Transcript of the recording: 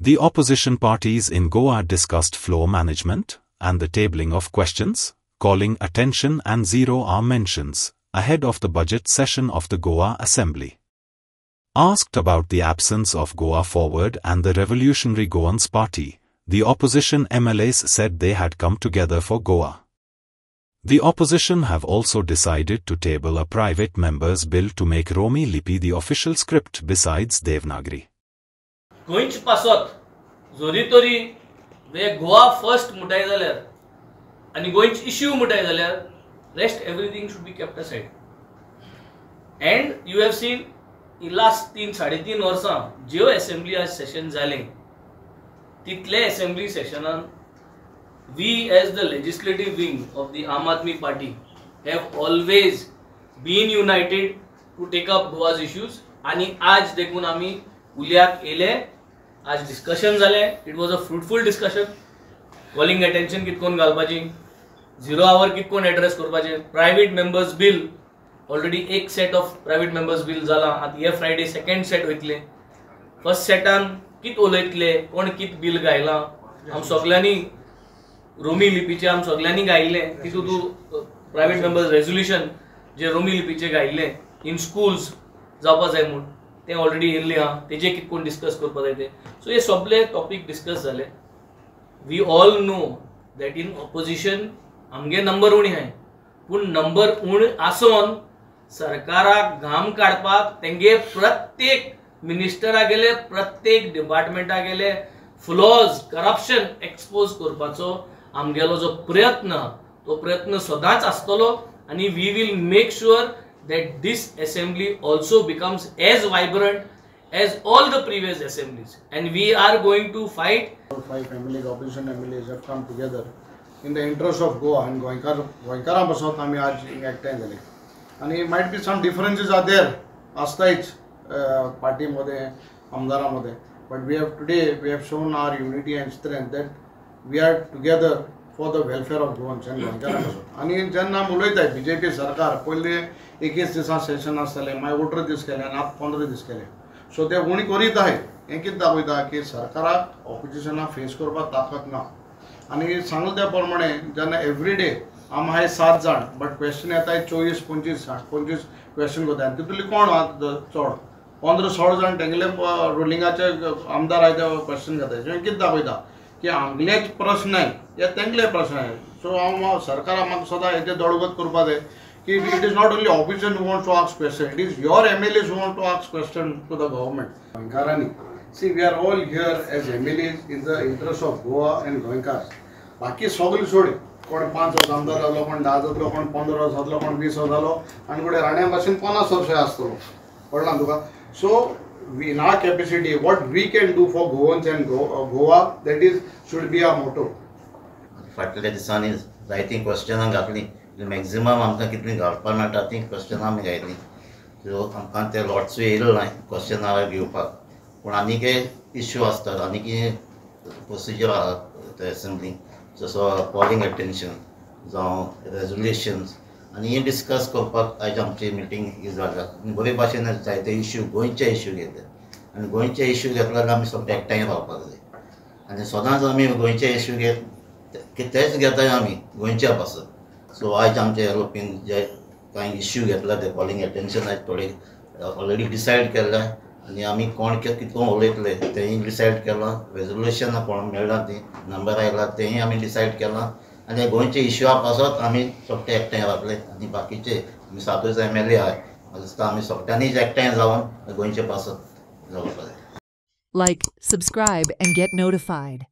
The opposition parties in Goa discussed floor management and the tabling of questions, calling attention and zero-hour mentions ahead of the budget session of the Goa Assembly. Asked about the absence of Goa Forward and the Revolutionary Goans Party, the opposition MLAs said they had come together for Goa. The opposition have also decided to table a private member's bill to make Romi Lipi the official script besides Devanagari. गोंयचे पासत जोरी तरी वे Goa first मुटाय जाल्यार आनी गोंयचे issue मुटाय जाल्यार rest everything should be kept aside. End you have seen in last 3-3.5 वर्सां ज्यो असेंब्ली आज सेशन जाले तितले assembly सेशनान we as the legislative wing of the Aam Aadmi Party have always been united to take up Goa's issues. आणि आज देखून आमी उल्याक येले, आज डिस्कशन जाले. It was a fruitful discussion. Calling attention कितकोन घालपाची, झिरो आवर कितकोन एड्रेस करपाचे, प्रायवेट मेंबर्स बिल ऑलरेडी एक set of private members bill जाला. आता हे फ्रायडे सेकंड सेट वयतले. फर्स्ट सेटान कित उलयतले, कोण कित बिल गायला, आम सगळ्यांनी रोमी लिपीचे आम सगळ्यांनी गायले. तितू तू प्रायवेट मेंबर्स रेझोल्युशन जे रोमी लिपीचे गायले इन स्कूल्स जावपा जाय म्हणून ते ऑलरेडी येयल्ले हा. तेजे कितकोन डिस्कस करपा जाय ते. सो हे सगळे टॉपिक डिस्कस जाले. We all know that in opposition आमगे नंबर उणी हाय, पूण नंबर उण आसोन सरकाराक घाम काडपाक तेंगे प्रत्येक मिनिस्टरा गेले, प्रत्येक डिपार्टमेंटा गेले फ्लॉज करप्शन एक्सपोज करपाचो आमगेलो जो प्रयत्न तो प्रयत्न सदांच आसतलो. आणि we will make sure that this assembly also becomes as vibrant as all the previous assemblies, and we are going to fight. 5 MLAs, opposition MLAs have come together in the interest of Goa and Goinkara pasot आम्ही आज एकठांय झाले. आणि might be some differences are there असताच party मध्ये आमदारामध्ये, but we have shown our unity and strength that we are together for the welfare of Goans and Goinkara pasot. आणि जेन्ना उलयताय BJP सरकार पयले 21 दिसा सेशन आसतले, मागीर 18 दीस केले आनी आतां 15 दीस केले. सो ते उणी करीत आहे. हें कितें दाखयता की सरकाराक ऑपोजिशनाक फेस करपाक ताकद ना. आनी सांगले त्या प्रमाणे जेन्ना एवरीडे आम हाय 7 जाण बट क्वेश्चन येताय 24-25 क्वेश्चन करता. तितूंतली कोण चड 15-16 जाण तेंगले रुलिंगाचे आमदार आहाय ते क्वेश्चन घेताय. हें कितें दाखयता की आमगेलेच प्रश्न नाय, हे तेंगले प्रश्न आहाय. सो हांव सरकाराक म्हाका सदां हेजेर दडगत करपा जाय कि it is not only opposition who wants to ask questions, it is your MLAs who want to ask questions to the government. Goinkarani, see, we are all here as MLAs in the interest of Goa and Goinkars. बाकी सगळी सोडी कोण 5 वर्स आमदार जालो, कोण 10 जातलो, कोण 15 वर्स जातलो, कोण 20 वर्स जालो, आनी कोण राण्या भाशेन 50 वर्स आसतलो. कळना तुका? So in our capacity, what we can do for Goans and Goa, that is should be our motto. फाटल्या दिसांनी जायती क्वेश्चनां घातली. मॅक्झिमम आमकां कितलीं घालपाक मेळटा ती क्वेश्चनां आमी घायलीं. सो आमकां ते लॉट्स येयलो ना क्वेश्चनां घेवपाक. पूण आनीक इश्यू आसतात, आनीक प्रोसिजर आहा ते एसेंब्लीन, जसो कॉलिंग अटेंशन जावं रेजोल्युशन्स, आनी हे डिस्कस करपाक आयज आमची मिटींग जाल्या. बरे भाशेन जायते इश्यू गोंयचे इश्यू घेतले. आनी गोंयचे इश्यू घेतल्यार आमी सगळे एकठांय रावपाक जाय. आनी सदांच आमी गोंयचे इश्यू तेच घेताय आमी गोंयच्या पासत. सो आज आमच्या युरोपीन जे कांय इश्यू घेतला ते कॉलिंग अटेंशन आज थोडे ऑलरेडी डिसायड केला. आनी आमी कोण कितको उलयतले तेंय डिसायड केलां. रेजोल्युशनां कोण मेळ्ळा ती नंबर आयला तेंय आमी डिसायड केलां. आनी गोंयचे इश्यूआ पासत आमी सोबते एकठांय रावतले. आनी बाकीचे आमी 7 MLA आहाय, म्हाका दिसता आमी सोबत्यांनीच एकठांय जावन गोंयचे पासत रावपाक जाय. Like, subscribe and get notified.